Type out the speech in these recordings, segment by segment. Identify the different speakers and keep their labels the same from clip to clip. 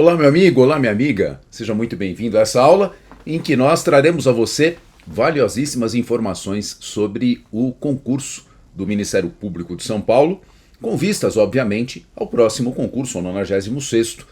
Speaker 1: Olá, meu amigo, olá, minha amiga. Seja muito bem-vindo a essa aula em que nós traremos a você valiosíssimas informações sobre o concurso do Ministério Público de São Paulo, com vistas, obviamente, ao próximo concurso, ao 96º,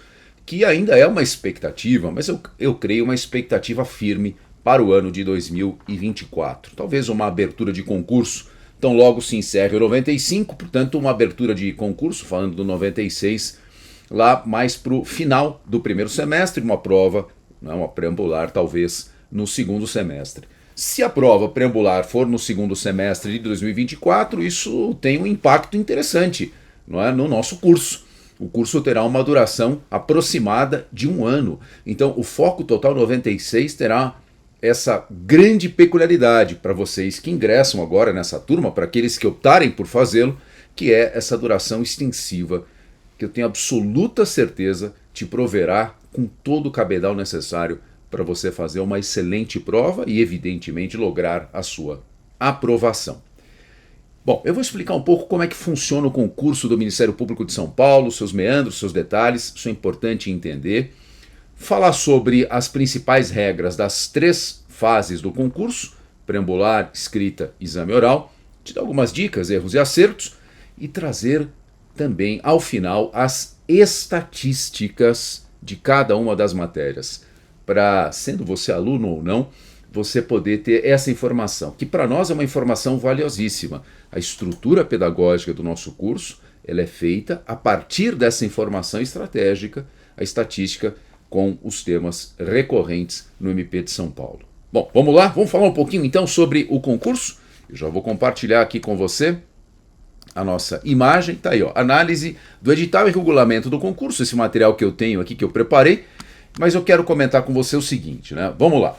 Speaker 1: que ainda é uma expectativa, mas eu creio uma expectativa firme para o ano de 2024. Talvez uma abertura de concurso, tão logo se encerre o 95, portanto uma abertura de concurso, falando do 96, lá mais para o final do primeiro semestre, uma prova, uma preambular talvez no segundo semestre. Se a prova preambular for no segundo semestre de 2024, isso tem um impacto interessante, não é, no nosso curso. O curso terá uma duração aproximada de um ano. Então, o Foco Total 96 terá essa grande peculiaridade para vocês que ingressam agora nessa turma, para aqueles que optarem por fazê-lo, que é essa duração extensiva, que eu tenho absoluta certeza te proverá com todo o cabedal necessário para você fazer uma excelente prova e, evidentemente, lograr a sua aprovação. Bom, eu vou explicar um pouco como é que funciona o concurso do Ministério Público de São Paulo, seus meandros, seus detalhes, isso é importante entender. Falar sobre as principais regras das 3 fases do concurso, preambular, escrita, exame oral, te dar algumas dicas, erros e acertos e trazer também, ao final, as estatísticas de cada uma das matérias, para, sendo você aluno ou não, você poder ter essa informação, que para nós é uma informação valiosíssima. A estrutura pedagógica do nosso curso ela é feita a partir dessa informação estratégica, a estatística com os temas recorrentes no MP de São Paulo. Bom, vamos lá? Vamos falar um pouquinho então sobre o concurso? Eu já vou compartilhar aqui com você a nossa imagem, tá aí, ó, análise do edital e regulamento do concurso, esse material que eu tenho aqui, que eu preparei, mas eu quero comentar com você o seguinte, né? Vamos lá.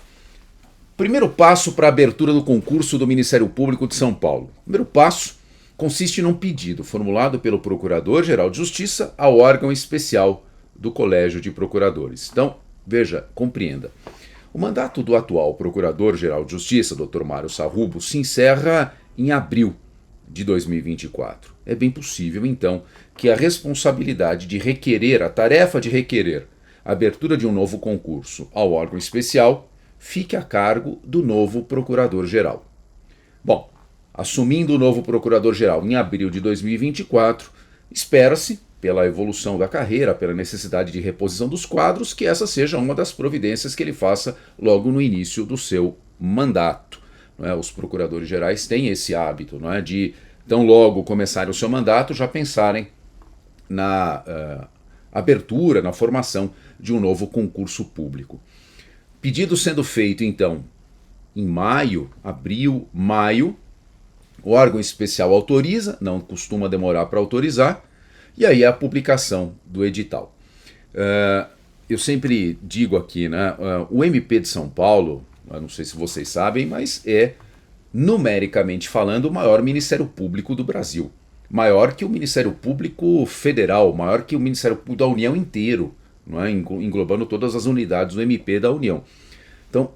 Speaker 1: Primeiro passo para a abertura do concurso do Ministério Público de São Paulo. Primeiro passo consiste num pedido formulado pelo Procurador-Geral de Justiça ao órgão especial do Colégio de Procuradores. Então, veja, compreenda. O mandato do atual Procurador-Geral de Justiça, Dr. Mário Sarrubo, se encerra em abril de 2024. É bem possível, então, que a responsabilidade de requerer, a tarefa de requerer a abertura de um novo concurso ao órgão especial fique a cargo do novo Procurador-Geral. Bom, assumindo o novo Procurador-Geral em abril de 2024, espera-se, pela evolução da carreira, pela necessidade de reposição dos quadros, que essa seja uma das providências que ele faça logo no início do seu mandato. Não é? Os procuradores gerais têm esse hábito, não é? De, tão logo começarem o seu mandato, já pensarem na abertura, na formação de um novo concurso público. Pedido sendo feito, então, em maio, abril, maio, o órgão especial autoriza, não costuma demorar para autorizar, e aí a publicação do edital. Eu sempre digo aqui, né, o MP de São Paulo, eu não sei se vocês sabem, mas é, numericamente falando, o maior Ministério Público do Brasil. Maior que o Ministério Público Federal, maior que o Ministério Público da União inteiro, não é? Englobando todas as unidades do MP da União. Então,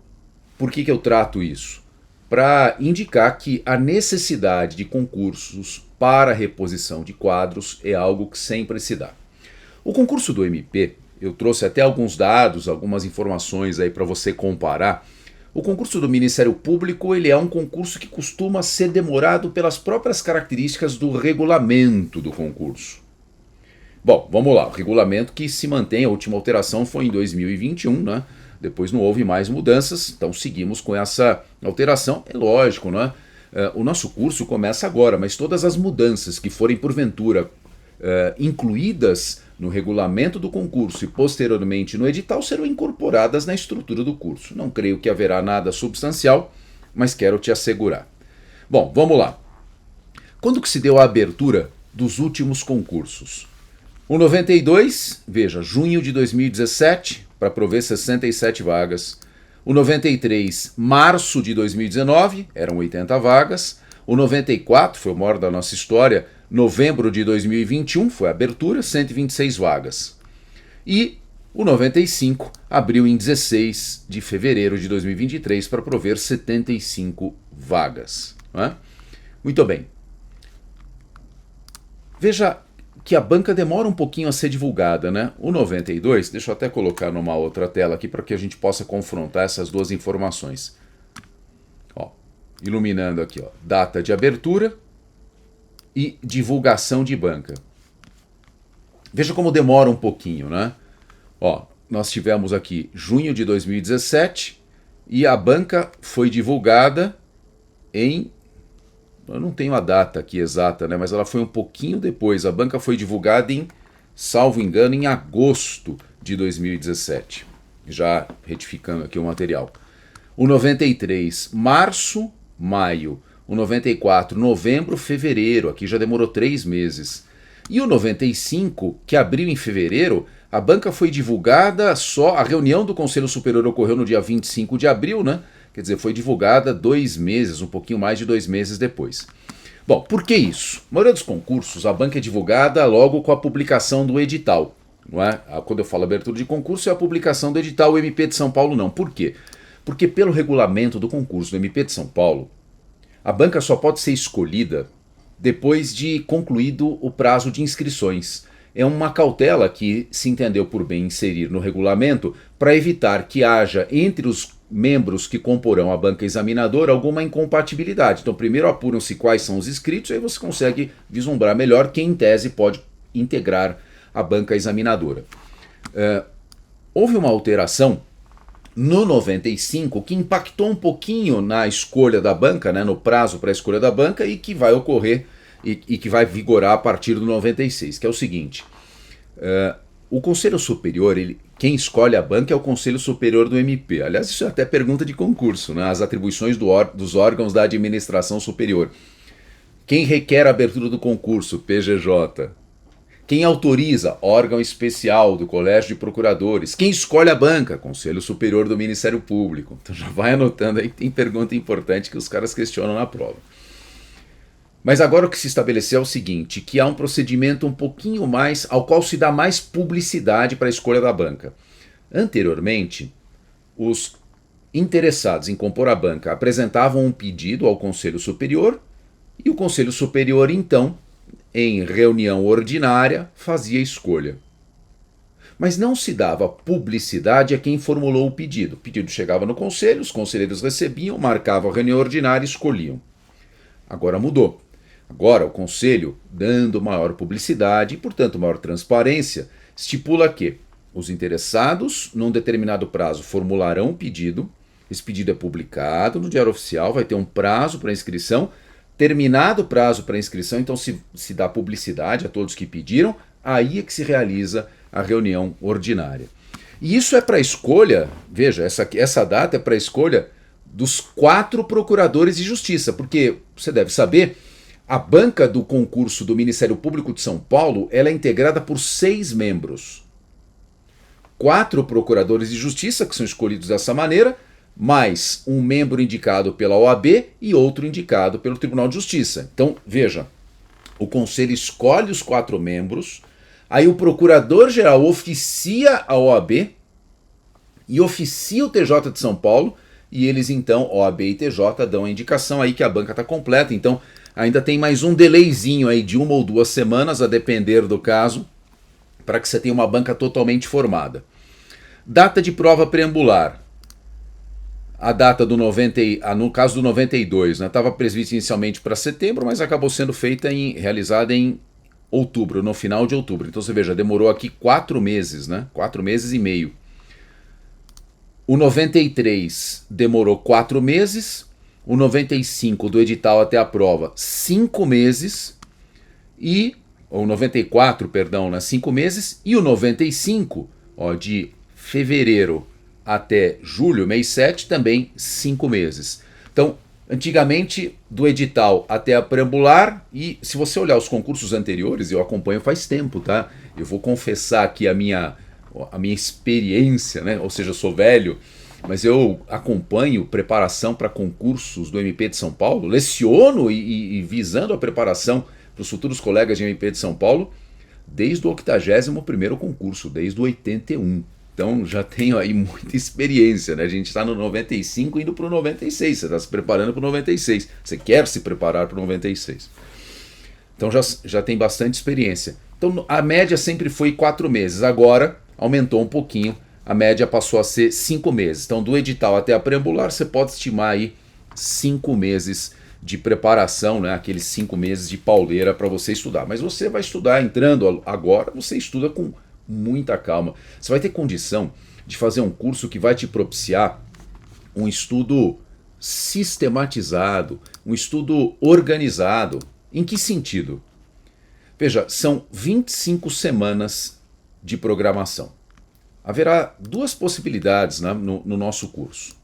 Speaker 1: por que eu trato isso? Para indicar que a necessidade de concursos para reposição de quadros é algo que sempre se dá. O concurso do MP, eu trouxe até alguns dados, algumas informações aí para você comparar. O concurso do Ministério Público ele é um concurso que costuma ser demorado pelas próprias características do regulamento do concurso. Bom, vamos lá, o regulamento que se mantém, a última alteração foi em 2021, né? Depois não houve mais mudanças, então seguimos com essa alteração. É lógico, né? O nosso curso começa agora, mas todas as mudanças que forem porventura incluídas no regulamento do concurso e posteriormente no edital serão incorporadas na estrutura do curso. Não creio que haverá nada substancial, mas quero te assegurar. Bom, vamos lá. Quando que se deu a abertura dos últimos concursos? O 92, veja, junho de 2017, para prover 67 vagas. O 93, março de 2019, eram 80 vagas. O 94, foi o maior da nossa história, novembro de 2021, foi a abertura, 126 vagas. E o 95 abriu em 16 de fevereiro de 2023 para prover 75 vagas. Não é? Muito bem. Veja que a banca demora um pouquinho a ser divulgada, né? O 92, deixa eu até colocar numa outra tela aqui para que a gente possa confrontar essas duas informações. Ó, iluminando aqui, ó, data de abertura e divulgação de banca. Veja como demora um pouquinho, né? Ó, nós tivemos aqui junho de 2017 e a banca foi divulgada em... Eu não tenho a data aqui exata, né? Mas ela foi um pouquinho depois. A banca foi divulgada em, salvo engano, em agosto de 2017. Já retificando aqui o material. O 93, março, maio. O 94, novembro, fevereiro. Aqui já demorou 3 meses. E o 95, que abriu em fevereiro, a banca foi divulgada só... A reunião do Conselho Superior ocorreu no dia 25 de abril, né? Quer dizer, foi divulgada 2 meses, um pouquinho mais de 2 meses depois. Bom, por que isso? A maioria dos concursos, a banca é divulgada logo com a publicação do edital. Não é? Quando eu falo abertura de concurso, é a publicação do edital. O MP de São Paulo não. Por quê? Porque pelo regulamento do concurso do MP de São Paulo, a banca só pode ser escolhida depois de concluído o prazo de inscrições. É uma cautela que se entendeu por bem inserir no regulamento para evitar que haja entre os membros que comporão a banca examinadora alguma incompatibilidade. Então primeiro apuram-se quais são os inscritos e aí você consegue vislumbrar melhor quem em tese pode integrar a banca examinadora. Houve uma alteração no 95 que impactou um pouquinho na escolha da banca, né, no prazo para a escolha da banca e que vai ocorrer e que vai vigorar a partir do 96, que é o seguinte: o Conselho Superior, quem escolhe a banca é o Conselho Superior do MP. Aliás, isso é até pergunta de concurso, né? As atribuições dos órgãos da administração superior. Quem requer a abertura do concurso? PGJ. Quem autoriza? Órgão especial do Colégio de Procuradores. Quem escolhe a banca? Conselho Superior do Ministério Público. Então já vai anotando aí que tem pergunta importante que os caras questionam na prova. Mas agora o que se estabeleceu é o seguinte, que há um procedimento um pouquinho mais, ao qual se dá mais publicidade para a escolha da banca. Anteriormente, os interessados em compor a banca apresentavam um pedido ao Conselho Superior e o Conselho Superior, então, em reunião ordinária, fazia a escolha. Mas não se dava publicidade a quem formulou o pedido. O pedido chegava no Conselho, os conselheiros recebiam, marcavam a reunião ordinária e escolhiam. Agora mudou. Agora, o Conselho, dando maior publicidade e, portanto, maior transparência, estipula que os interessados, num determinado prazo, formularão um pedido, esse pedido é publicado no Diário Oficial, vai ter um prazo para inscrição, terminado o prazo para inscrição, então se dá publicidade a todos que pediram, aí é que se realiza a reunião ordinária. E isso é para escolha, veja, essa data é para escolha dos 4 procuradores de justiça, porque, você deve saber, a banca do concurso do Ministério Público de São Paulo ela é integrada por 6 membros. 4 procuradores de justiça, que são escolhidos dessa maneira, mais um membro indicado pela OAB e outro indicado pelo Tribunal de Justiça. Então, veja, o Conselho escolhe os 4 membros, aí o Procurador-Geral oficia a OAB e oficia o TJ de São Paulo, e eles então, OAB e TJ, dão a indicação aí que a banca está completa. Então ainda tem mais um delayzinho aí de 1 ou 2 semanas, a depender do caso, para que você tenha uma banca totalmente formada. Data de prova preambular. A data do 90, no caso do 92, estava prevista inicialmente para setembro, mas acabou sendo realizada em outubro, no final de outubro. Então você veja, demorou aqui 4 meses, 4 meses e meio. O 93 demorou 4 meses, o 95 do edital até a prova 5 meses, o 94, perdão, 5 meses, e o 95, de fevereiro até julho, mês 7, também 5 meses. Então, antigamente, do edital até a preambular, e se você olhar os concursos anteriores, eu acompanho faz tempo, tá? Eu vou confessar aqui a minha experiência, ou seja, eu sou velho, mas eu acompanho preparação para concursos do MP de São Paulo, leciono e visando a preparação para os futuros colegas de MP de São Paulo, desde o 81º concurso, desde o 81. Então já tenho aí muita experiência, A gente está no 95 indo para o 96, você está se preparando para o 96, você quer se preparar para o 96. Então já tem bastante experiência. Então a média sempre foi 4 meses, agora aumentou um pouquinho, a média passou a ser 5 meses. Então do edital até a preambular você pode estimar aí 5 meses de preparação, né? Aqueles 5 meses de pauleira para você estudar. Mas você vai estudar entrando agora, você estuda com muita calma. Você vai ter condição de fazer um curso que vai te propiciar um estudo sistematizado, um estudo organizado. Em que sentido? Veja, são 25 semanas de programação. Haverá duas possibilidades, né, no nosso curso.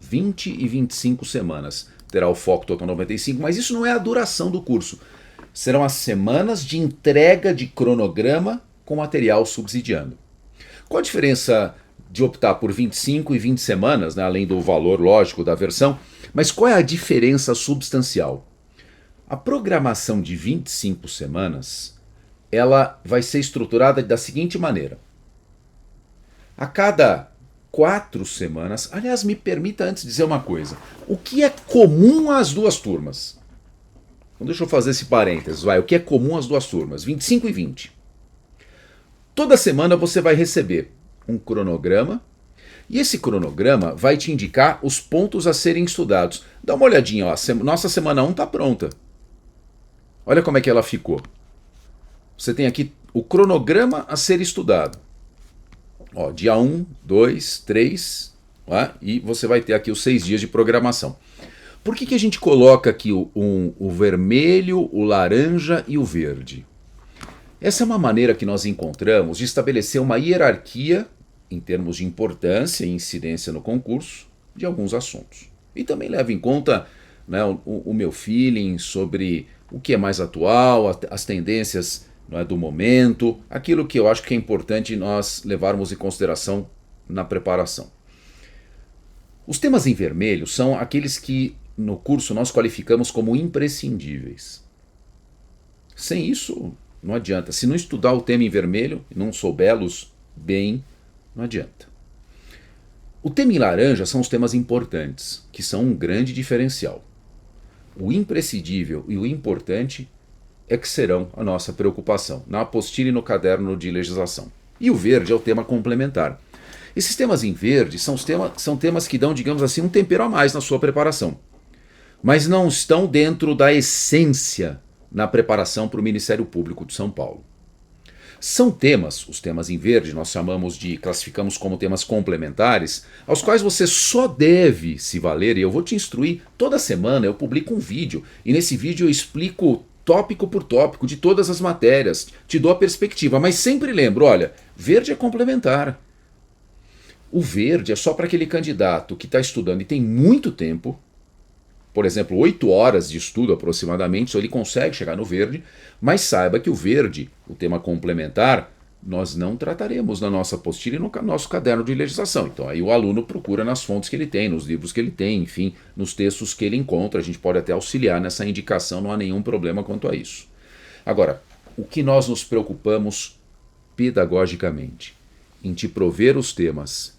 Speaker 1: 20 e 25 semanas. Terá o Foco Total 95, mas isso não é a duração do curso. Serão as semanas de entrega de cronograma com material subsidiando. Qual a diferença de optar por 25 e 20 semanas, né, além do valor lógico da versão? Mas qual é a diferença substancial? A programação de 25 semanas, ela vai ser estruturada da seguinte maneira. A cada 4 semanas, aliás, me permita antes dizer uma coisa. O que é comum às duas turmas? Então deixa eu fazer esse parênteses, vai. O que é comum às duas turmas? 25 e 20. Toda semana você vai receber um cronograma e esse cronograma vai te indicar os pontos a serem estudados. Dá uma olhadinha, ó, nossa semana 1 está pronta. Olha como é que ela ficou. Você tem aqui o cronograma a ser estudado. Ó, dia 1, 2, 3, ó, e você vai ter aqui os 6 dias de programação. Por que a gente coloca aqui o vermelho, o laranja e o verde? Essa é uma maneira que nós encontramos de estabelecer uma hierarquia em termos de importância e incidência no concurso de alguns assuntos. E também leva em conta, né, o meu feeling sobre o que é mais atual, as tendências, não é, do momento, aquilo que eu acho que é importante nós levarmos em consideração na preparação. Os temas em vermelho são aqueles que no curso nós qualificamos como imprescindíveis. Sem isso, não adianta. Se não estudar o tema em vermelho e não soubê-los bem, não adianta. O tema em laranja são os temas importantes, que são um grande diferencial. O imprescindível e o importante é que serão a nossa preocupação, na apostila e no caderno de legislação. E o verde é o tema complementar. Esses temas em verde são temas que dão, digamos assim, um tempero a mais na sua preparação, mas não estão dentro da essência na preparação para o Ministério Público de São Paulo. São temas, os temas em verde, nós classificamos como temas complementares, aos quais você só deve se valer, e eu vou te instruir, toda semana eu publico um vídeo, e nesse vídeo eu explico tópico por tópico de todas as matérias, te dou a perspectiva, mas sempre lembro, olha, verde é complementar. O verde é só para aquele candidato que está estudando e tem muito tempo, por exemplo, 8 horas de estudo aproximadamente, só ele consegue chegar no verde, mas saiba que o verde, o tema complementar, nós não trataremos na nossa apostila e no nosso caderno de legislação. Então aí o aluno procura nas fontes que ele tem, nos livros que ele tem, enfim, nos textos que ele encontra, a gente pode até auxiliar nessa indicação, não há nenhum problema quanto a isso. Agora, o que nós nos preocupamos pedagogicamente? Em te prover os temas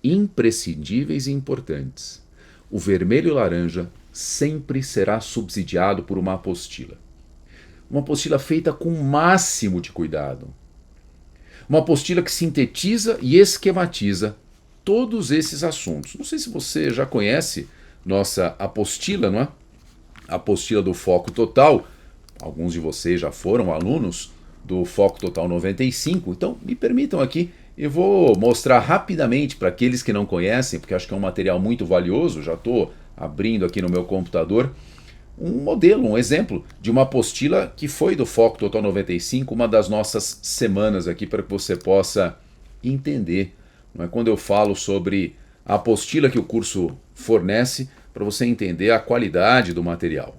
Speaker 1: imprescindíveis e importantes. O vermelho e o laranja sempre será subsidiado por uma apostila. Uma apostila feita com o máximo de cuidado. Uma apostila que sintetiza e esquematiza todos esses assuntos. Não sei se você já conhece nossa apostila, não é? A apostila do Foco Total. Alguns de vocês já foram alunos do Foco Total 95. Então, me permitam aqui, eu vou mostrar rapidamente para aqueles que não conhecem, porque acho que é um material muito valioso, já estou abrindo aqui no meu computador, um modelo, um exemplo de uma apostila que foi do Foco Total 95, uma das nossas semanas aqui, para que você possa entender. Não é? Quando eu falo sobre a apostila que o curso fornece, para você entender a qualidade do material.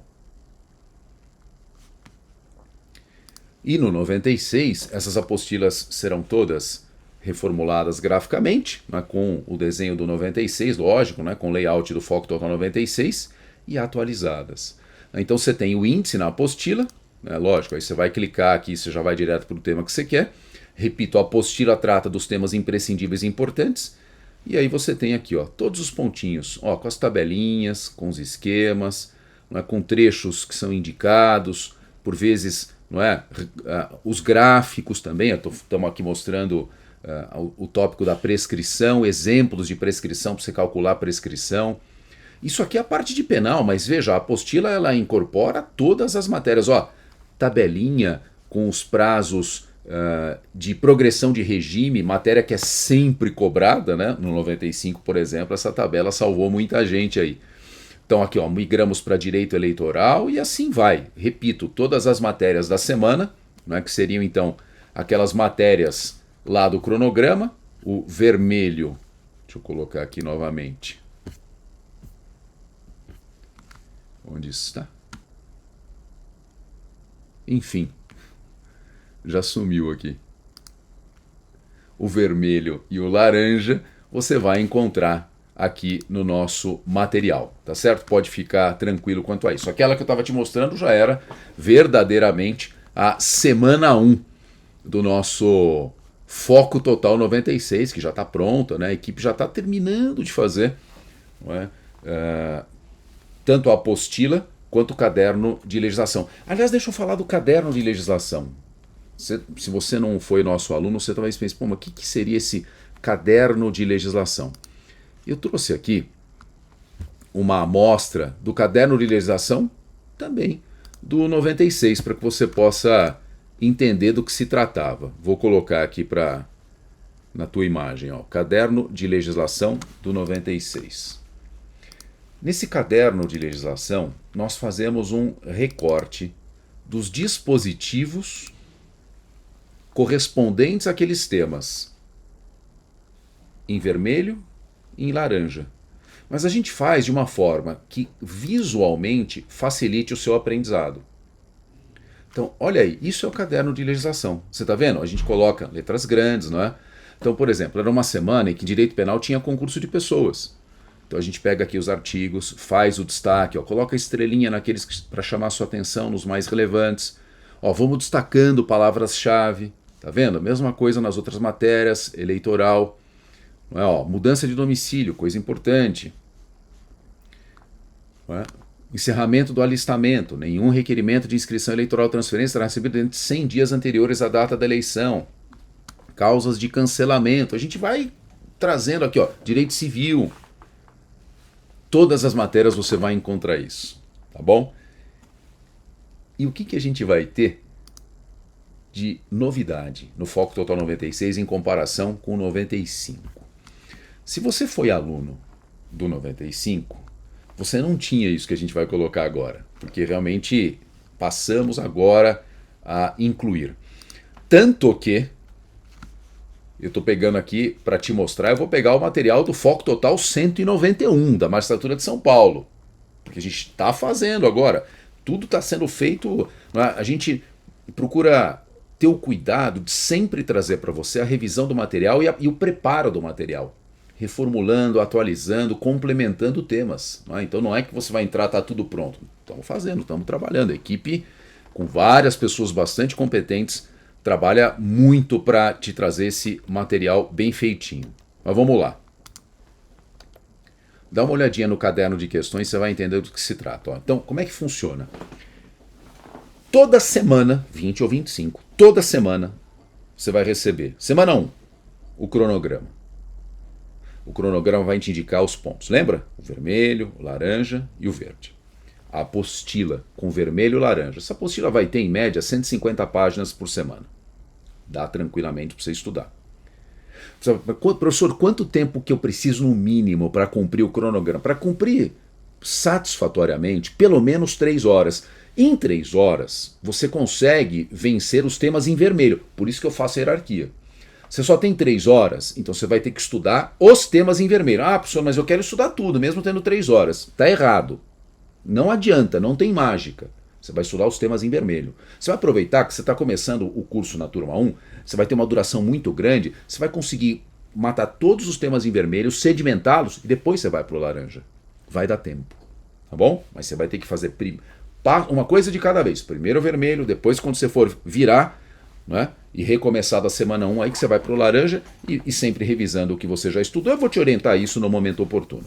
Speaker 1: E no 96, essas apostilas serão todas reformuladas graficamente, né, com o desenho do 96, lógico, né, com o layout do Foco Total 96, e atualizadas. Então você tem o índice na apostila, né, lógico, aí você vai clicar aqui, você já vai direto para o tema que você quer. Repito, a apostila trata dos temas imprescindíveis e importantes, e aí você tem aqui, ó, todos os pontinhos, ó, com as tabelinhas, com os esquemas, né, com trechos que são indicados, por vezes não é? Os gráficos também, estamos aqui mostrando o tópico da prescrição, exemplos de prescrição para você calcular a prescrição. Isso aqui é a parte de penal, mas veja, a apostila ela incorpora todas as matérias. Ó, tabelinha com os prazos de progressão de regime, matéria que é sempre cobrada, né? No 95, por exemplo, essa tabela salvou muita gente aí. Então aqui, ó, migramos para direito eleitoral e assim vai. Repito, todas as matérias da semana, né, que seriam então aquelas matérias lá do cronograma, o vermelho, deixa eu colocar aqui novamente. Onde está? Enfim, já sumiu aqui. O vermelho e o laranja você vai encontrar aqui no nosso material, tá certo? Pode ficar tranquilo quanto a isso. Aquela que eu estava te mostrando já era verdadeiramente a semana 1 do nosso Foco Total 96, que já está pronta, né? A equipe já está terminando de fazer, não é? Tanto a apostila quanto o caderno de legislação. Aliás, deixa eu falar do caderno de legislação. Se você não foi nosso aluno, você talvez pense, pô, mas o que seria esse caderno de legislação? Eu trouxe aqui uma amostra do caderno de legislação, também do 96, para que você possa entender do que se tratava. Vou colocar aqui na tua imagem, ó, caderno de legislação do 96. Nesse caderno de legislação, nós fazemos um recorte dos dispositivos correspondentes àqueles temas em vermelho e em laranja. Mas a gente faz de uma forma que visualmente facilite o seu aprendizado. Então, olha aí, isso é o caderno de legislação. Você está vendo? A gente coloca letras grandes, não é? Então, por exemplo, era uma semana em que direito penal tinha concurso de pessoas. Então a gente pega aqui os artigos, faz o destaque, ó, coloca a estrelinha naqueles para chamar a sua atenção nos mais relevantes. Ó, vamos destacando palavras-chave. Tá vendo? A mesma coisa nas outras matérias, eleitoral. Não é? Ó, mudança de domicílio, coisa importante. Não é? Encerramento do alistamento. Nenhum requerimento de inscrição eleitoral ou transferência será recebido dentro de 100 dias anteriores à data da eleição. Causas de cancelamento. A gente vai trazendo aqui, ó, direito civil. Todas as matérias você vai encontrar isso, tá bom? E o que a gente vai ter de novidade no Foco Total 96 em comparação com o 95? Se você foi aluno do 95, você não tinha isso que a gente vai colocar agora, porque realmente passamos agora a incluir. Tanto que eu estou pegando aqui para te mostrar, eu vou pegar o material do Foco Total 191 da Magistratura de São Paulo. Porque a gente está fazendo agora. Tudo está sendo feito. A gente procura ter o cuidado de sempre trazer para você a revisão do material e o preparo do material. Reformulando, atualizando, complementando temas. Então não é que você vai entrar, está tudo pronto. Estamos fazendo, estamos trabalhando. A equipe com várias pessoas bastante competentes trabalha muito para te trazer esse material bem feitinho. Mas vamos lá. Dá uma olhadinha no caderno de questões, você vai entender do que se trata. Ó. Então, como é que funciona? Toda semana, 20 ou 25, toda semana você vai receber. Semana 1, o cronograma. O cronograma vai te indicar os pontos. Lembra? O vermelho, o laranja e o verde. A apostila com vermelho e laranja. Essa apostila vai ter, em média, 150 páginas por semana. Dá tranquilamente para você estudar. Professor, quanto tempo que eu preciso no mínimo para cumprir o cronograma? Para cumprir satisfatoriamente, pelo menos 3 horas. Em 3 horas, você consegue vencer os temas em vermelho. Por isso que eu faço a hierarquia. Você só tem 3 horas, então você vai ter que estudar os temas em vermelho. Ah, professor, mas eu quero estudar tudo, mesmo tendo 3 horas. Está errado. Não adianta, não tem mágica. Você vai estudar os temas em vermelho. Você vai aproveitar que você está começando o curso na turma 1, você vai ter uma duração muito grande, você vai conseguir matar todos os temas em vermelho, sedimentá-los e depois você vai para o laranja. Vai dar tempo, tá bom? Mas você vai ter que fazer uma coisa de cada vez. Primeiro o vermelho, depois quando você for virar, né, e recomeçar da semana 1, aí que você vai para o laranja e sempre revisando o que você já estudou. Eu vou te orientar isso no momento oportuno.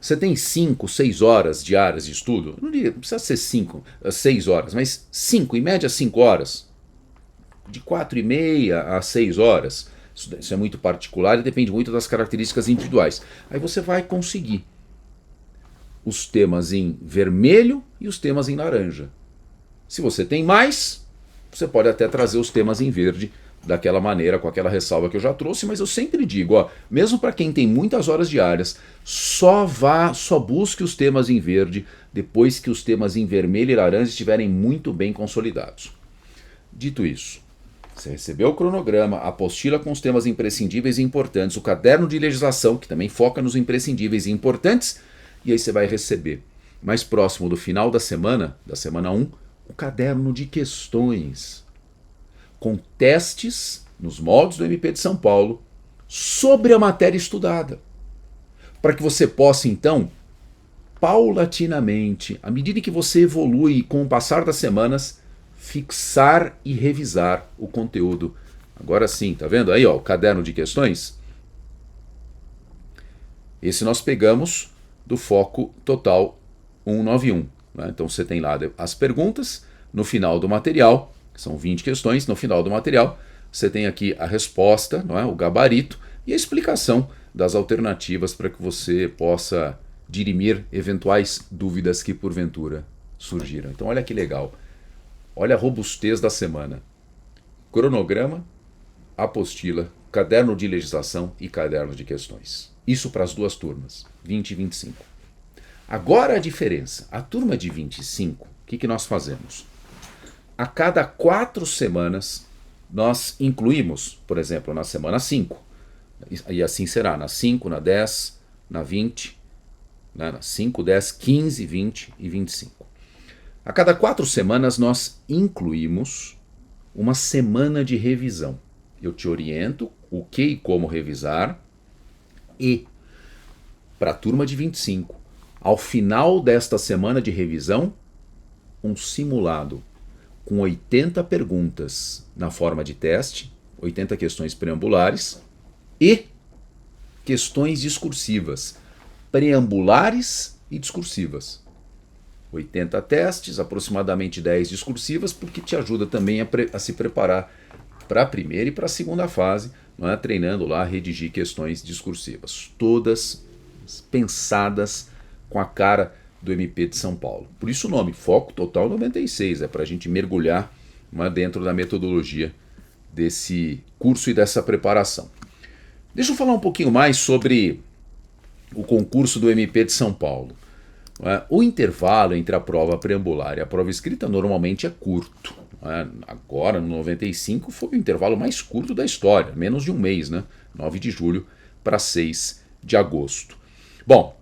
Speaker 1: Você tem 5, 6 horas diárias de estudo? Não precisa ser 5, 6 horas, mas 5, em média 5 horas. De 4h30 a 6 horas. Isso é muito particular e depende muito das características individuais. Aí você vai conseguir os temas em vermelho e os temas em laranja. Se você tem mais, você pode até trazer os temas em verde daquela maneira, com aquela ressalva que eu já trouxe, mas eu sempre digo, ó, mesmo para quem tem muitas horas diárias, só busque os temas em verde depois que os temas em vermelho e laranja estiverem muito bem consolidados. Dito isso, você recebeu o cronograma, a apostila com os temas imprescindíveis e importantes, o caderno de legislação, que também foca nos imprescindíveis e importantes, e aí você vai receber, mais próximo do final da semana 1, o caderno de questões, com testes nos moldes do MP de São Paulo sobre a matéria estudada, para que você possa, então, paulatinamente, à medida que você evolui com o passar das semanas, fixar e revisar o conteúdo. Agora sim, tá vendo aí, ó, o caderno de questões? Esse nós pegamos do Foco Total 191. Né? Então você tem lá as perguntas, no final do material, são 20 questões, no final do material você tem aqui a resposta, não é? O gabarito e a explicação das alternativas para que você possa dirimir eventuais dúvidas que porventura surgiram. Então olha que legal, olha a robustez da semana. Cronograma, apostila, caderno de legislação e caderno de questões. Isso para as duas turmas, 20 e 25. Agora a diferença, a turma de 25, o que nós fazemos? A cada 4 semanas, nós incluímos, por exemplo, na semana 5, e assim será, na 5, na 10, na 20, né, na 5, 10, 15, 20 e 25. A cada 4 semanas, nós incluímos uma semana de revisão. Eu te oriento o que e como revisar, e para a turma de 25, ao final desta semana de revisão, um simulado com 80 perguntas na forma de teste, 80 questões preambulares e questões discursivas, preambulares e discursivas. 80 testes, aproximadamente 10 discursivas, porque te ajuda também a se preparar para a primeira e para a segunda fase, não é? Treinando lá a redigir questões discursivas, todas pensadas com a cara do MP de São Paulo. Por isso o nome, Foco Total 96, é para a gente mergulhar, não é, dentro da metodologia desse curso e dessa preparação. Deixa eu falar um pouquinho mais sobre o concurso do MP de São Paulo. O intervalo entre a prova preambular e a prova escrita normalmente é curto. Agora, no 95, foi o intervalo mais curto da história, menos de um mês, né? 9 de julho para 6 de agosto. Bom,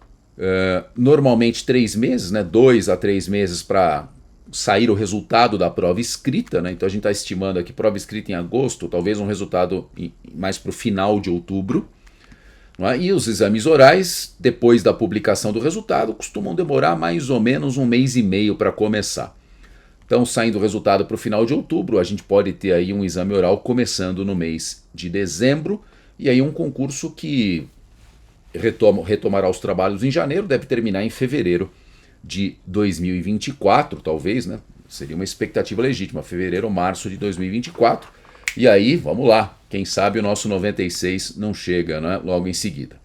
Speaker 1: normalmente 3 meses, né? 2 a 3 meses para sair o resultado da prova escrita, né? Então a gente está estimando aqui prova escrita em agosto, talvez um resultado mais para o final de outubro. E os exames orais, depois da publicação do resultado, costumam demorar mais ou menos um mês e meio para começar. Então, saindo o resultado para o final de outubro, a gente pode ter aí um exame oral começando no mês de dezembro, e aí um concurso que retomará os trabalhos em janeiro, deve terminar em fevereiro de 2024, talvez, né? Seria uma expectativa legítima, fevereiro ou março de 2024. E aí, vamos lá, quem sabe o nosso 96 não chega, né, logo em seguida.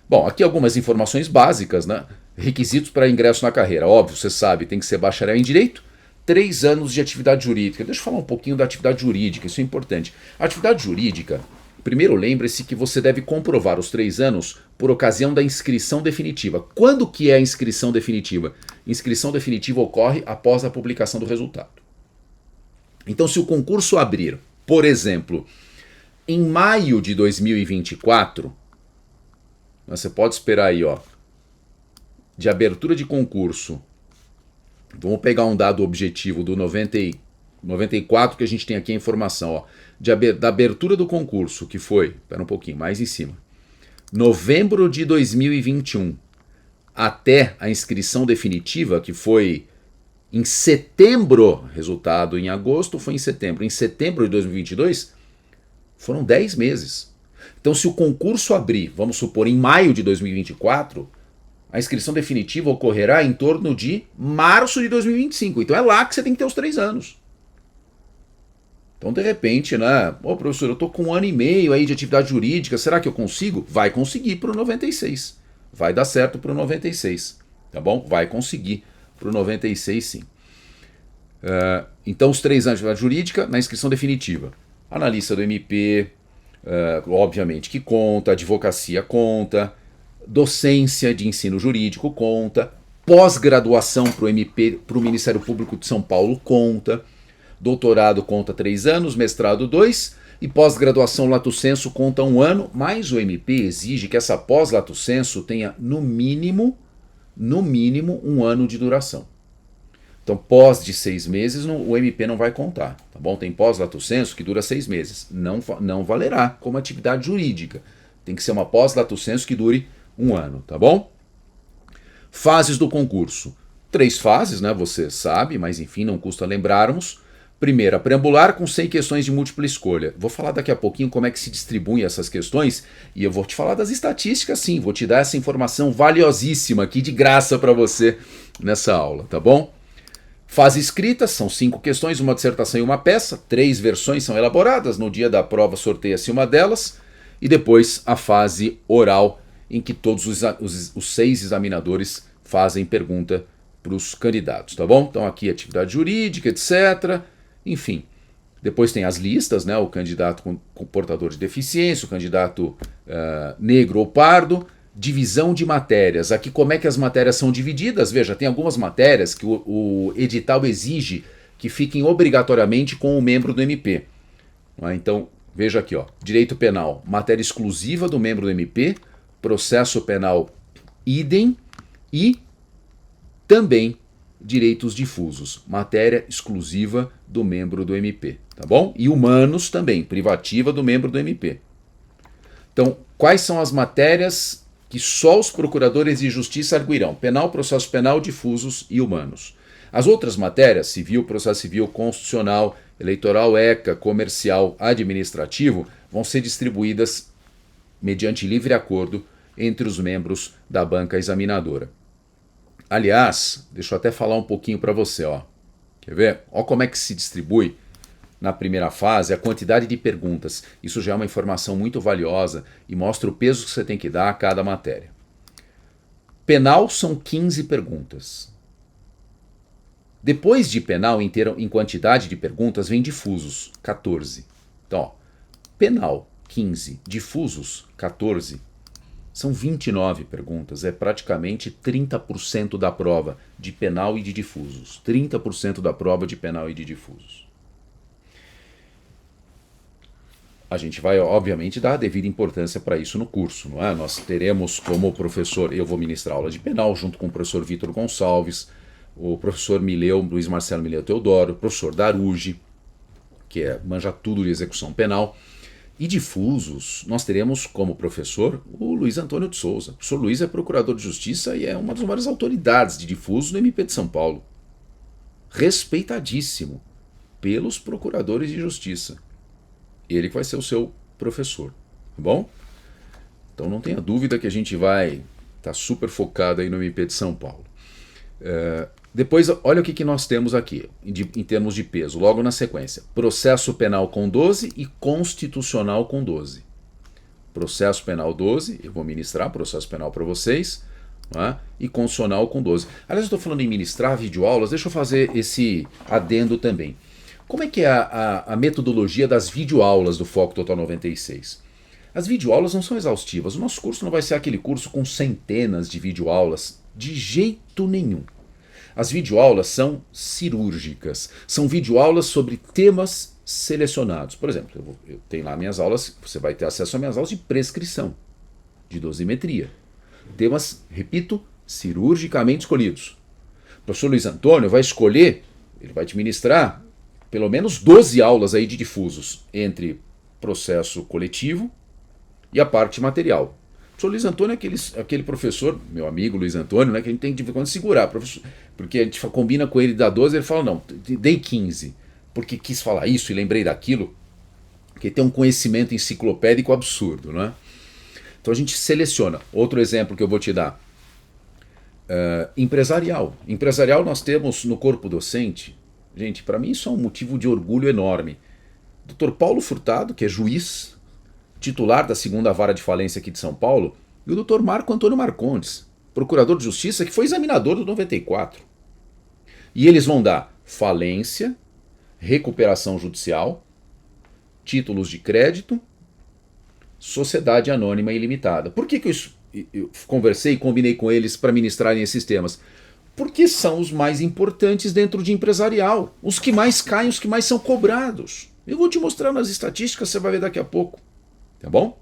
Speaker 1: Bom, aqui algumas informações básicas, né? Requisitos para ingresso na carreira. Óbvio, você sabe, tem que ser bacharel em Direito, 3 anos de atividade jurídica. Deixa eu falar um pouquinho da atividade jurídica, isso é importante. A atividade jurídica, primeiro lembre-se que você deve comprovar os 3 anos por ocasião da inscrição definitiva. Quando que é a inscrição definitiva? Inscrição definitiva ocorre após a publicação do resultado. Então, se o concurso abrir, por exemplo, em maio de 2024, você pode esperar aí, ó, de abertura de concurso, vamos pegar um dado objetivo do 94 que a gente tem aqui a informação, ó, da abertura do concurso, que foi, espera um pouquinho, mais em cima, novembro de 2021, até a inscrição definitiva, que foi em setembro, resultado em agosto, foi em setembro de 2022, foram 10 meses. Então, se o concurso abrir, vamos supor, em maio de 2024, A inscrição definitiva ocorrerá em torno de março de 2025. Então é lá que você tem que ter os 3 anos. Então, de repente, né? Ô, professor, eu tô com 1 ano e meio aí de atividade jurídica, será que eu consigo? Vai conseguir pro 96. Vai dar certo pro 96, tá bom? Vai conseguir pro 96, sim. Então, os 3 anos de atividade jurídica na inscrição definitiva. Analista do MP, obviamente que conta, advocacia conta, docência de ensino jurídico conta, pós-graduação para o MP, para o Ministério Público de São Paulo conta, doutorado conta 3 anos, mestrado 2 e pós-graduação lato sensu conta 1 ano, mas o MP exige que essa pós-lato sensu tenha no mínimo 1 ano de duração. Então, pós de 6 meses, o MP não vai contar, tá bom? Tem pós-lato sensu que dura 6 meses, não valerá como atividade jurídica. Tem que ser uma pós-lato sensu que dure 1 ano, tá bom? Fases do concurso. 3 fases, né? Você sabe, mas enfim, não custa lembrarmos. Primeira, preambular com 100 questões de múltipla escolha. Vou falar daqui a pouquinho como é que se distribuem essas questões e eu vou te falar das estatísticas, sim. Vou te dar essa informação valiosíssima aqui de graça para você nessa aula, tá bom? Fase escrita, são 5 questões, uma dissertação e uma peça. 3 versões são elaboradas. No dia da prova sorteia-se uma delas. E depois a fase oral, em que todos os 6 examinadores fazem pergunta para os candidatos, tá bom? Então aqui atividade jurídica, etc. Enfim, depois tem as listas, né? O candidato com portador de deficiência, o candidato negro ou pardo, divisão de matérias. Aqui como é que as matérias são divididas? Veja, tem algumas matérias que o edital exige que fiquem obrigatoriamente com o membro do MP. Então, veja aqui, ó, direito penal, matéria exclusiva do membro do MP, processo penal idem e também direitos difusos, matéria exclusiva do membro do MP, tá bom? E humanos também, privativa do membro do MP. Então, quais são as matérias que só os procuradores de justiça arguirão? Penal, processo penal, difusos e humanos. As outras matérias, civil, processo civil, constitucional, eleitoral, ECA, comercial, administrativo, vão ser distribuídas mediante livre acordo entre os membros da banca examinadora. Aliás, deixa eu até falar um pouquinho para você, ó. Quer ver? Ó como é que se distribui na primeira fase a quantidade de perguntas. Isso já é uma informação muito valiosa e mostra o peso que você tem que dar a cada matéria. Penal são 15 perguntas. Depois de penal, em quantidade de perguntas, vem difusos, 14. Então, ó, penal, 15, difusos, 14. São 29 perguntas, é praticamente 30% da prova de penal e de difusos. 30% da prova de penal e de difusos. A gente vai, obviamente, dar a devida importância para isso no curso, não é? Nós teremos como professor, eu vou ministrar aula de penal junto com o professor Vitor Gonçalves, o professor Mileu, Luiz Marcelo Mileu Teodoro, o professor Darugi, que manja tudo de execução penal. E difusos, nós teremos como professor o Luiz Antônio de Souza. O professor Luiz é procurador de justiça e é uma das maiores autoridades de difusos no MP de São Paulo. Respeitadíssimo pelos procuradores de justiça. Ele que vai ser o seu professor, tá bom? Então não tenha dúvida que a gente vai estar super focado aí no MP de São Paulo. Depois, olha o que nós temos aqui, em termos de peso, logo na sequência. Processo penal com 12 e constitucional com 12. Processo penal 12, eu vou ministrar processo penal para vocês, né? E constitucional com 12. Aliás, eu estou falando em ministrar videoaulas, deixa eu fazer esse adendo também. Como é que é a metodologia das videoaulas do Foco Total 96? As videoaulas não são exaustivas. O nosso curso não vai ser aquele curso com centenas de videoaulas, de jeito nenhum. As videoaulas são cirúrgicas, são videoaulas sobre temas selecionados. Por exemplo, eu tenho lá minhas aulas, você vai ter acesso às minhas aulas de prescrição, de dosimetria. Temas, repito, cirurgicamente escolhidos. O professor Luiz Antônio vai escolher, ele vai te ministrar pelo menos 12 aulas aí de difusos, entre processo coletivo e a parte material. O professor Luiz Antônio é aquele professor, meu amigo Luiz Antônio, né, que a gente tem de vez em quando segurar, professor, porque a gente combina com ele da 12, ele fala, não, dei 15, porque quis falar isso e lembrei daquilo, porque tem um conhecimento enciclopédico absurdo, né? Então a gente seleciona. Outro exemplo que eu vou te dar. Empresarial. Empresarial nós temos no corpo docente. Gente, para mim isso é um motivo de orgulho enorme. Dr. Paulo Furtado, que é juiz, titular da segunda vara de falência aqui de São Paulo, e o Dr. Marco Antônio Marcondes, procurador de justiça, que foi examinador do 94. E eles vão dar falência, recuperação judicial, títulos de crédito, sociedade anônima ilimitada. Por que eu conversei e combinei com eles para ministrarem esses temas? Porque são os mais importantes dentro de empresarial, os que mais caem, os que mais são cobrados. Eu vou te mostrar nas estatísticas, você vai ver daqui a pouco. Tá bom?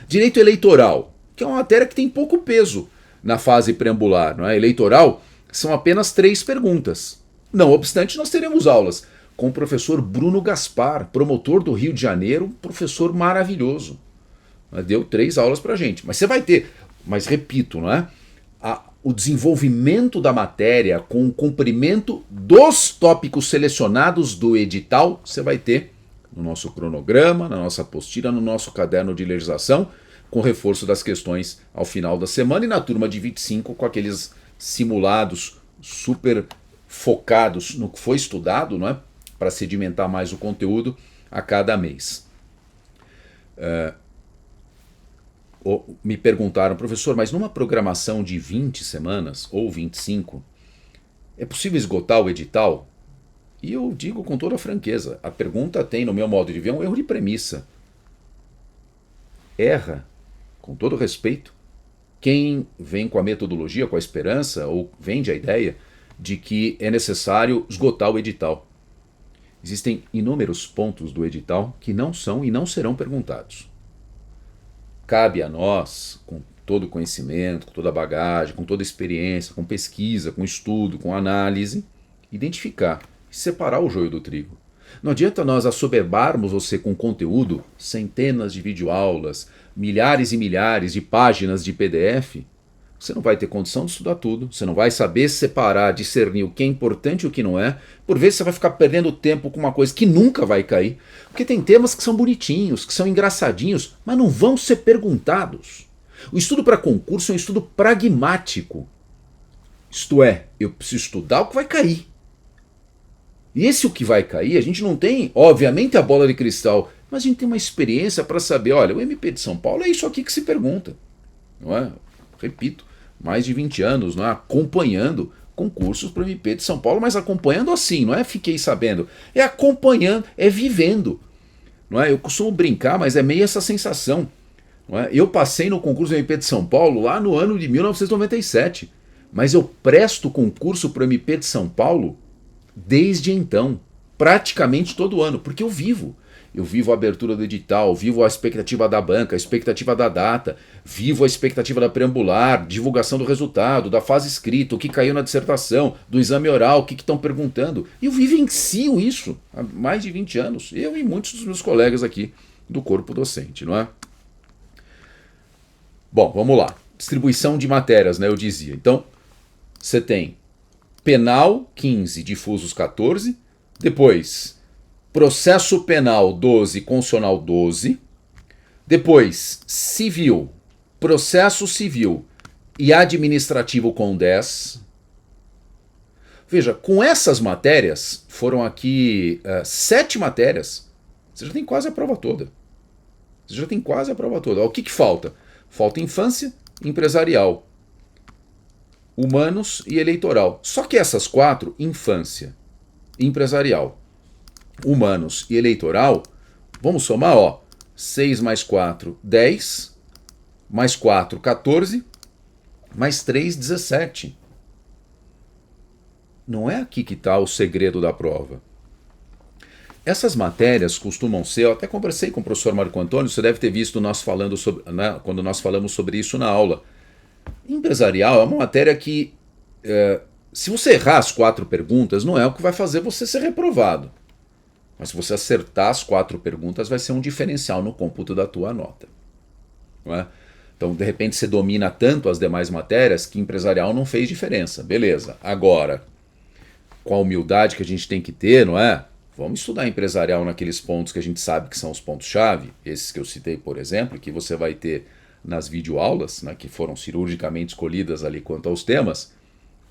Speaker 1: Direito eleitoral, que é uma matéria que tem pouco peso na fase preambular, não é? Eleitoral são apenas 3 perguntas. Não obstante, nós teremos aulas com o professor Bruno Gaspar, promotor do Rio de Janeiro, professor maravilhoso. Deu 3 aulas pra gente. Mas você vai ter, mas repito, não é? O desenvolvimento da matéria com o cumprimento dos tópicos selecionados do edital, você vai ter no nosso cronograma, na nossa apostila, no nosso caderno de legislação, com reforço das questões ao final da semana e na turma de 25 com aqueles simulados super focados no que foi estudado, não é? Para sedimentar mais o conteúdo a cada mês. Me perguntaram, professor, mas numa programação de 20 semanas ou 25, é possível esgotar o edital? E eu digo com toda a franqueza, a pergunta tem, no meu modo de ver, um erro de premissa. Erra, com todo respeito, quem vem com a metodologia, com a esperança, ou vende a ideia de que é necessário esgotar o edital. Existem inúmeros pontos do edital que não são e não serão perguntados. Cabe a nós, com todo o conhecimento, com toda a bagagem, com toda a experiência, com pesquisa, com estudo, com análise, identificar e separar o joio do trigo. Não adianta nós assoberbarmos você com conteúdo, centenas de videoaulas, milhares e milhares de páginas de PDF. Você não vai ter condição de estudar tudo, você não vai saber separar, discernir o que é importante e o que não é. Por vezes você vai ficar perdendo tempo com uma coisa que nunca vai cair, porque tem temas que são bonitinhos, que são engraçadinhos, mas não vão ser perguntados. O estudo para concurso é um estudo pragmático. Isto é, eu preciso estudar o que vai cair. E esse o que vai cair, a gente não tem, obviamente, a bola de cristal, mas a gente tem uma experiência para saber, olha, o MP de São Paulo é isso aqui que se pergunta. Não é? Repito, mais de 20 anos, não é? Acompanhando concursos para o MP de São Paulo, mas acompanhando assim, não é fiquei sabendo, é acompanhando, é vivendo. Não é? Eu costumo brincar, mas é meio essa sensação. Não é? Eu passei no concurso do MP de São Paulo lá no ano de 1997, mas eu presto concurso para o MP de São Paulo desde então, praticamente todo ano, porque eu vivo. Eu vivo a abertura do edital, vivo a expectativa da banca, a expectativa da data, vivo a expectativa da preambular, divulgação do resultado, da fase escrita, o que caiu na dissertação, do exame oral, o que estão perguntando. E eu vivencio isso há mais de 20 anos, eu e muitos dos meus colegas aqui do corpo docente, não é? Bom, vamos lá. Distribuição de matérias, né, eu dizia. Então, você tem penal 15, difusos 14, depois processo penal 12, constitucional 12, depois civil, processo civil e administrativo com 10. Veja, com essas matérias, foram aqui 7 matérias, você já tem quase a prova toda. Você já tem quase a prova toda. O que falta? Falta infância, empresarial, humanos e eleitoral. Só que essas 4, infância, empresarial, humanos e eleitoral, vamos somar, ó, 6 mais 4, 10, mais 4, 14, mais 3, 17. Não é aqui que está o segredo da prova. Essas matérias costumam ser, eu até conversei com o professor Marco Antônio, você deve ter visto nós falando sobre, né, quando nós falamos sobre isso na aula. Empresarial é uma matéria que, se você errar as 4 perguntas, não é o que vai fazer você ser reprovado. Mas se você acertar as 4 perguntas, vai ser um diferencial no cômputo da tua nota. Não é? Então, de repente, você domina tanto as demais matérias que empresarial não fez diferença. Beleza. Agora, com a humildade que a gente tem que ter, não é? Vamos estudar empresarial naqueles pontos que a gente sabe que são os pontos-chave, esses que eu citei, por exemplo, que você vai ter nas videoaulas, né, que foram cirurgicamente escolhidas ali quanto aos temas,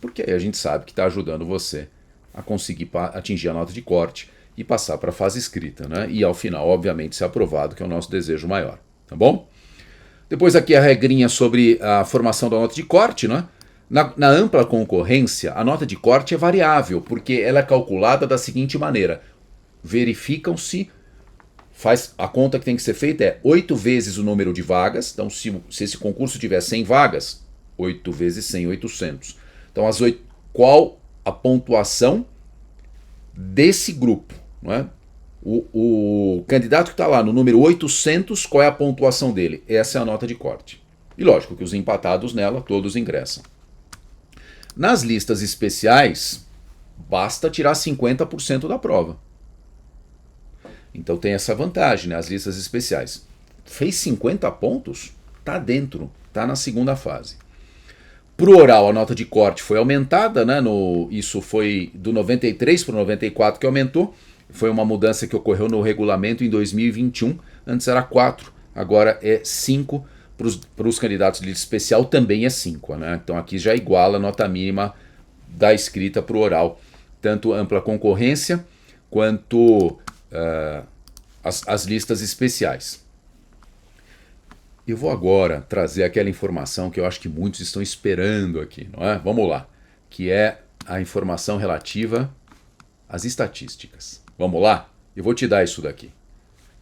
Speaker 1: porque aí a gente sabe que está ajudando você a conseguir atingir a nota de corte e passar para a fase escrita, né? E ao final, obviamente, ser aprovado, que é o nosso desejo maior, tá bom? Depois aqui a regrinha sobre a formação da nota de corte, né? Na ampla concorrência, a nota de corte é variável, porque ela é calculada da seguinte maneira: verificam-se, a conta que tem que ser feita é 8 vezes o número de vagas. Então, se esse concurso tiver 100 vagas, 8 vezes 100, 800. Então, qual a pontuação desse grupo? Não é? O candidato que está lá no número 800, qual é a pontuação dele? Essa é a nota de corte. E lógico que os empatados nela, todos ingressam. Nas listas especiais, basta tirar 50% da prova. Então tem essa vantagem, né? As listas especiais. Fez 50 pontos, tá dentro, tá na segunda fase. Pro oral, a nota de corte foi aumentada, né? Isso foi do 93 para o 94 que aumentou. Foi uma mudança que ocorreu no regulamento em 2021. Antes era 4, agora é 5. Para os candidatos de lista especial também é 5. Né? Então aqui já iguala a nota mínima da escrita para o oral. Tanto ampla concorrência quanto as listas especiais. Eu vou agora trazer aquela informação que eu acho que muitos estão esperando aqui, não é? Vamos lá, que é a informação relativa às estatísticas. Vamos lá? Eu vou te dar isso daqui.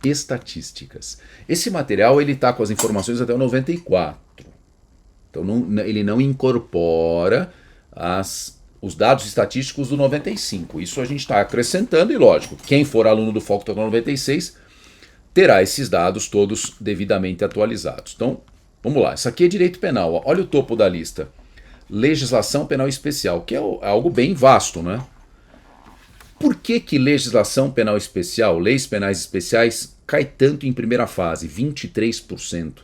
Speaker 1: Estatísticas. Esse material ele está com as informações até o 94. Então ele não incorpora os dados estatísticos do 95. Isso a gente está acrescentando e, lógico, quem for aluno do Foco Total 96 terá esses dados todos devidamente atualizados. Então, vamos lá. Isso aqui é direito penal. Ó. Olha o topo da lista. Legislação penal especial, que é algo bem vasto, né? Por que legislação penal especial, leis penais especiais, cai tanto em primeira fase? 23%.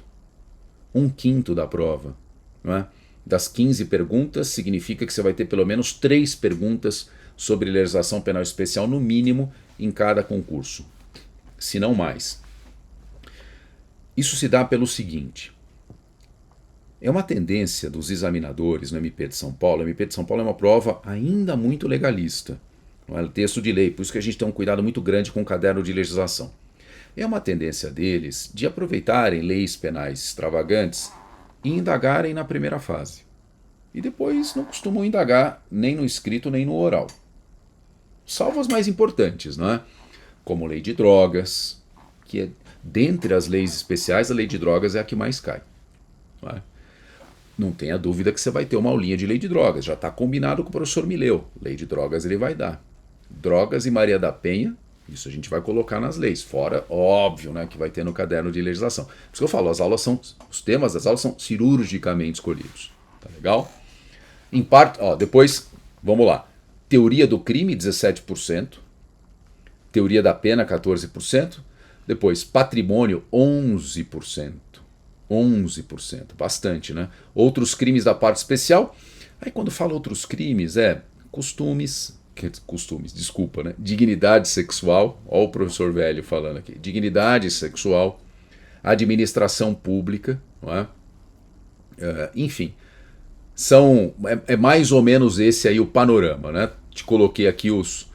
Speaker 1: 1/5 da prova. Não é? Das 15 perguntas, significa que você vai ter pelo menos 3 perguntas sobre legislação penal especial, no mínimo, em cada concurso. Se não mais. Isso se dá pelo seguinte. É uma tendência dos examinadores no MP de São Paulo. O MP de São Paulo é uma prova ainda muito legalista. Não é texto de lei, por isso que a gente tem um cuidado muito grande com o caderno de legislação. É uma tendência deles de aproveitarem leis penais extravagantes e indagarem na primeira fase. E depois não costumam indagar nem no escrito nem no oral. Salvo as mais importantes, não é? Como lei de drogas, que é, dentre as leis especiais, a lei de drogas é a que mais cai. Não é? Não tenha dúvida que você vai ter uma aulinha de lei de drogas. Já está combinado com o professor Mileu. Lei de drogas ele vai dar. Drogas e Maria da Penha, isso a gente vai colocar nas leis. Fora, óbvio, né, que vai ter no caderno de legislação. Por isso que eu falo, os temas das aulas são cirurgicamente escolhidos. Tá legal? Em parte, depois, vamos lá. Teoria do crime, 17%. Teoria da pena, 14%. Depois, patrimônio, 11%. 11%, bastante, né? Outros crimes da parte especial. Aí quando fala outros crimes, desculpa, né? Dignidade sexual, olha o professor velho falando aqui. Dignidade sexual, administração pública, não é? Enfim, é mais ou menos esse aí o panorama, né? Te coloquei aqui os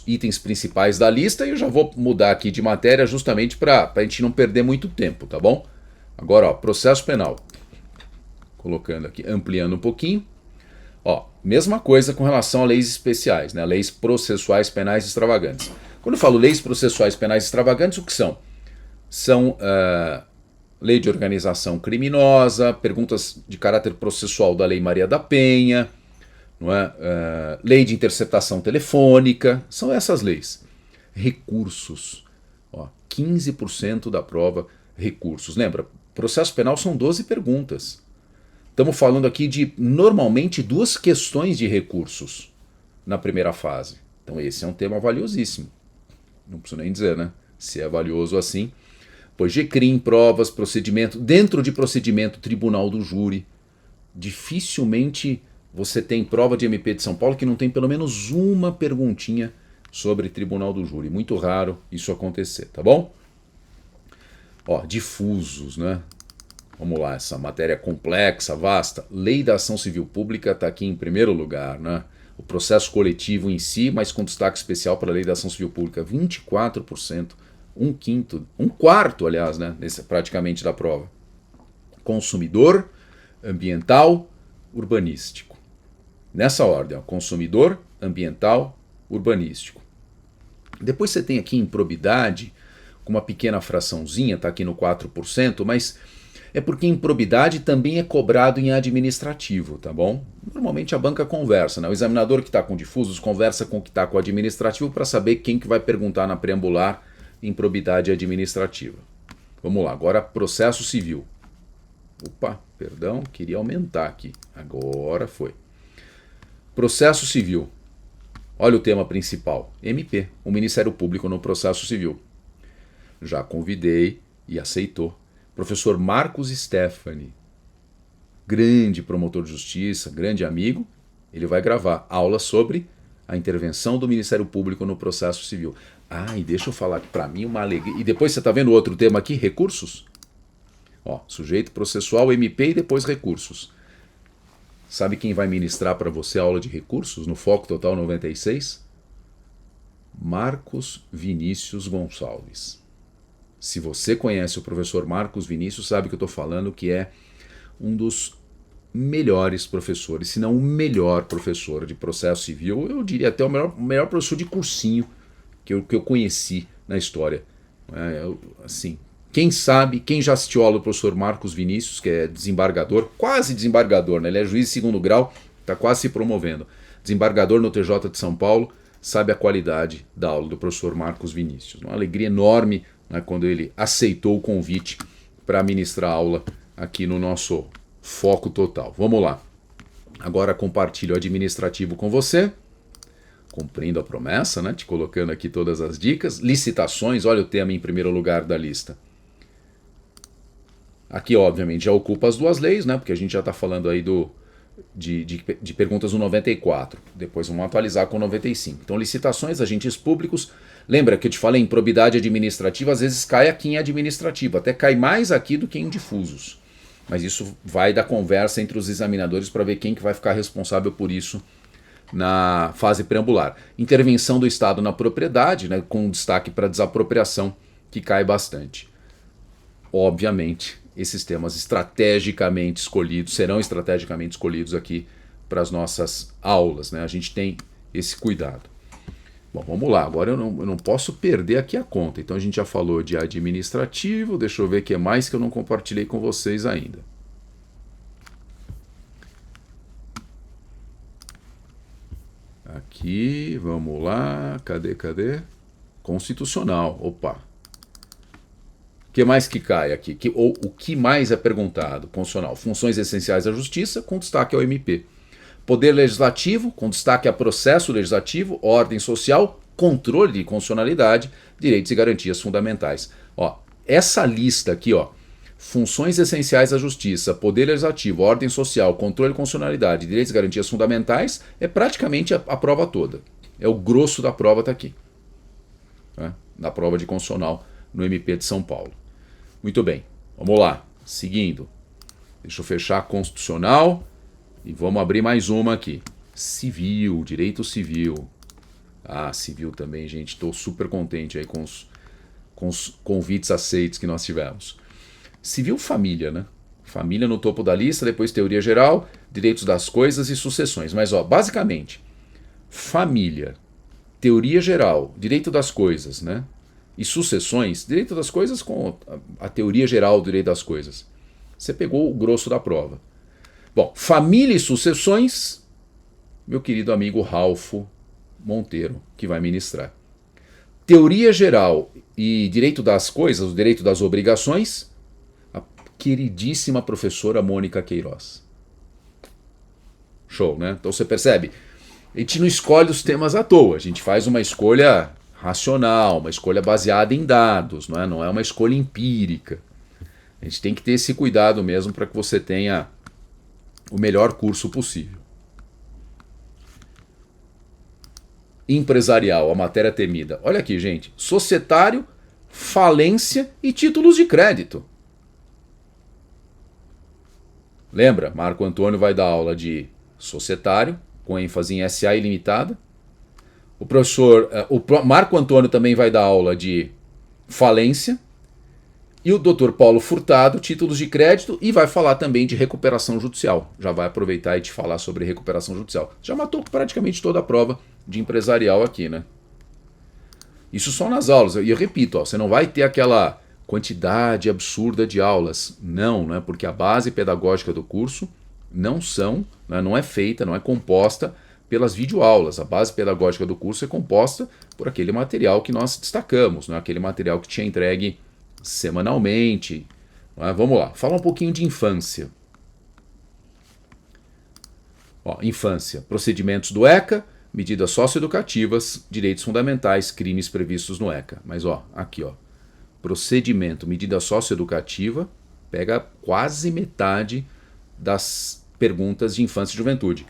Speaker 1: itens principais da lista e eu já vou mudar aqui de matéria justamente para a gente não perder muito tempo, tá bom? Agora, processo penal. Colocando aqui, ampliando um pouquinho. Mesma coisa com relação a leis especiais, né? Leis processuais penais extravagantes. Quando eu falo leis processuais penais extravagantes, o que são? São lei de organização criminosa, perguntas de caráter processual da Lei Maria da Penha, não é? Lei de interceptação telefônica, são essas leis. Recursos, 15% da prova, recursos. Lembra, processo penal são 12 perguntas. Estamos falando aqui de, normalmente, 2 questões de recursos na primeira fase. Então esse é um tema valiosíssimo. Não preciso nem dizer, né? Se é valioso assim. Pois GCRIM, provas, procedimento. Dentro de procedimento, tribunal do júri. Dificilmente você tem prova de MP de São Paulo que não tem pelo menos uma perguntinha sobre tribunal do júri. Muito raro isso acontecer, tá bom? Difusos, né? Vamos lá, essa matéria complexa, vasta. Lei da Ação Civil Pública está aqui em primeiro lugar, né? O processo coletivo em si, mas com destaque especial para a Lei da Ação Civil Pública, 24%, um quinto, um quarto, aliás, né? Praticamente da prova. Consumidor, ambiental, urbanístico. Nessa ordem, ó, consumidor, ambiental, urbanístico. Depois você tem aqui improbidade, com uma pequena fraçãozinha, está aqui no 4%, mas é porque improbidade também é cobrado em administrativo, tá bom? Normalmente a banca conversa, né? O examinador que está com difusos conversa com o que está com administrativo para saber quem que vai perguntar na preambular improbidade administrativa. Vamos lá, agora processo civil. Opa, perdão, queria aumentar aqui. Agora foi. Processo civil. Olha o tema principal. MP, o Ministério Público no processo civil. Já convidei e aceitou. Professor Marcos Stefani, grande promotor de justiça, grande amigo, ele vai gravar aula sobre a intervenção do Ministério Público no processo civil. Ah, e deixa eu falar que para mim uma alegria. E depois você está vendo outro tema aqui, recursos? Ó, sujeito processual, MP e depois recursos. Sabe quem vai ministrar para você a aula de recursos no Foco Total 96? Marcos Vinícius Gonçalves. Se você conhece o professor Marcos Vinícius, sabe que eu estou falando que é um dos melhores professores, se não o melhor professor de processo civil, eu diria até o melhor professor de cursinho que eu conheci na história. Assim, quem sabe, quem já assistiu a aula do professor Marcos Vinícius, que é desembargador, quase desembargador, né? Ele é juiz de segundo grau, está quase se promovendo. Desembargador no TJ de São Paulo, sabe a qualidade da aula do professor Marcos Vinícius. Uma alegria enorme, né, quando ele aceitou o convite para ministrar aula aqui no nosso Foco Total. Vamos lá. Agora compartilho o administrativo com você. Cumprindo a promessa, né, te colocando aqui todas as dicas. Licitações, olha o tema em primeiro lugar da lista. Aqui, obviamente, já ocupa as duas leis, né, porque a gente já está falando aí de perguntas no 94. Depois vamos atualizar com o 95. Então, licitações, agentes públicos. Lembra que eu te falei, improbidade administrativa, às vezes cai aqui em administrativo. Até cai mais aqui do que em difusos. Mas isso vai da conversa entre os examinadores para ver quem que vai ficar responsável por isso na fase preambular. Intervenção do Estado na propriedade, né, com destaque para desapropriação, que cai bastante. Obviamente, esses temas estrategicamente escolhidos, serão estrategicamente escolhidos aqui para as nossas aulas, né? A gente tem esse cuidado. Bom, vamos lá, agora eu não posso perder aqui a conta. Então a gente já falou de administrativo, deixa eu ver o que mais que eu não compartilhei com vocês ainda. Aqui, vamos lá, cadê? Constitucional, opa. O que mais que cai aqui? O que mais é perguntado? Constitucional. Funções essenciais da justiça, com destaque ao MP. Poder legislativo, com destaque a processo legislativo, ordem social, controle de constitucionalidade, direitos e garantias fundamentais. Ó, essa lista aqui, ó, funções essenciais da justiça, poder legislativo, ordem social, controle de constitucionalidade, direitos e garantias fundamentais, é praticamente a prova toda. É o grosso da prova está aqui, né? Na prova de constitucional no MP de São Paulo. Muito bem, vamos lá, seguindo. Deixa eu fechar a constitucional e vamos abrir mais uma aqui. Civil, direito civil. Ah, civil também, gente, estou super contente aí com os convites aceitos que nós tivemos. Civil, família, né? Família no topo da lista, depois teoria geral, direitos das coisas e sucessões. Mas, ó, basicamente, família, teoria geral, direito das coisas, né? E sucessões, direito das coisas com a teoria geral do direito das coisas. Você pegou o grosso da prova. Bom, família e sucessões, meu querido amigo Ralfo Monteiro, que vai ministrar. Teoria geral e direito das coisas, o direito das obrigações, a queridíssima professora Mônica Queiroz. Show, né? Então você percebe, a gente não escolhe os temas à toa, a gente faz uma escolha racional, uma escolha baseada em dados, não é uma escolha empírica. A gente tem que ter esse cuidado mesmo para que você tenha o melhor curso possível. Empresarial, a matéria temida. Olha aqui, gente. Societário, falência e títulos de crédito. Lembra? Marco Antônio vai dar aula de societário, com ênfase em SA ilimitada. O Marco Antônio também vai dar aula de falência. E o Dr. Paulo Furtado, títulos de crédito, e vai falar também de recuperação judicial. Já vai aproveitar e te falar sobre recuperação judicial. Já matou praticamente toda a prova de empresarial aqui, né? Isso só nas aulas. E eu repito, ó, você não vai ter aquela quantidade absurda de aulas. Não, né? Porque a base pedagógica do curso não é feita, não é composta pelas videoaulas. A base pedagógica do curso é composta por aquele material que nós destacamos, né? Aquele material que te é entregue semanalmente. Vamos lá, fala um pouquinho de infância. Infância, procedimentos do ECA, medidas socioeducativas, direitos fundamentais, crimes previstos no ECA. Mas aqui, procedimento, medida socioeducativa, pega quase metade das perguntas de infância e juventude.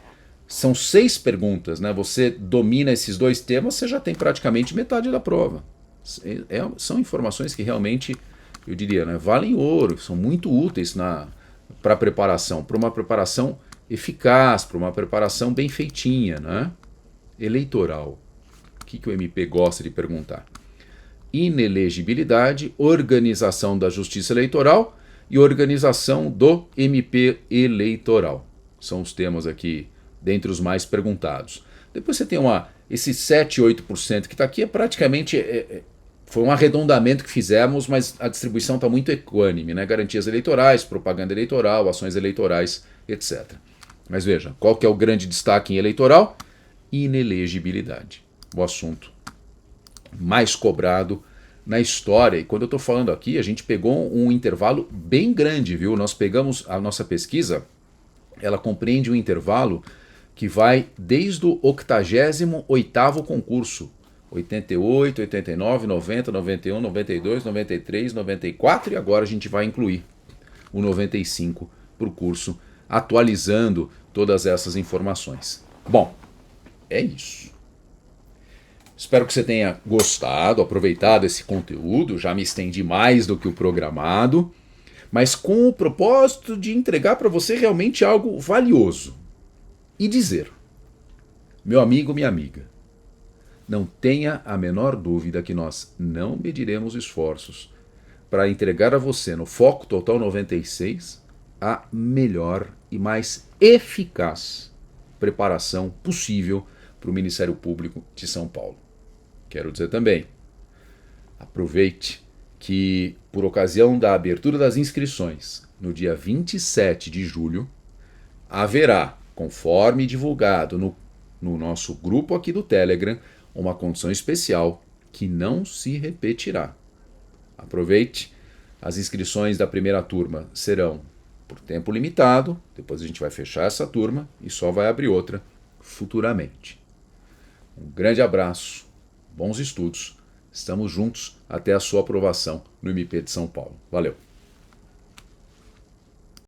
Speaker 1: São 6 perguntas, né? Você domina esses 2 temas, você já tem praticamente metade da prova. São informações que realmente, eu diria, né, valem ouro, são muito úteis para preparação, para uma preparação eficaz, para uma preparação bem feitinha, né? Eleitoral. O que o MP gosta de perguntar? Inelegibilidade, organização da justiça eleitoral e organização do MP eleitoral. São os temas aqui dentre os mais perguntados. Depois você tem esse 7, 8% que está aqui, praticamente foi um arredondamento que fizemos, mas a distribuição está muito equânime, né? Garantias eleitorais, propaganda eleitoral, ações eleitorais, etc. Mas veja, qual que é o grande destaque em eleitoral? Inelegibilidade. O assunto mais cobrado na história. E quando eu estou falando aqui, a gente pegou um intervalo bem grande, viu? Nós pegamos a nossa pesquisa, ela compreende um intervalo que vai desde o 88º concurso, 88, 89, 90, 91, 92, 93, 94 e agora a gente vai incluir o 95 para o curso, atualizando todas essas informações. Bom, é isso. Espero que você tenha gostado, aproveitado esse conteúdo, já me estendi mais do que o programado, mas com o propósito de entregar para você realmente algo valioso. E dizer, meu amigo, minha amiga, não tenha a menor dúvida que nós não mediremos esforços para entregar a você no Foco Total 96 a melhor e mais eficaz preparação possível para o Ministério Público de São Paulo. Quero dizer também, aproveite que por ocasião da abertura das inscrições no dia 27 de julho, haverá, conforme divulgado no nosso grupo aqui do Telegram, uma condição especial que não se repetirá. Aproveite, as inscrições da primeira turma serão por tempo limitado, depois a gente vai fechar essa turma e só vai abrir outra futuramente. Um grande abraço, bons estudos, estamos juntos até a sua aprovação no MP de São Paulo. Valeu!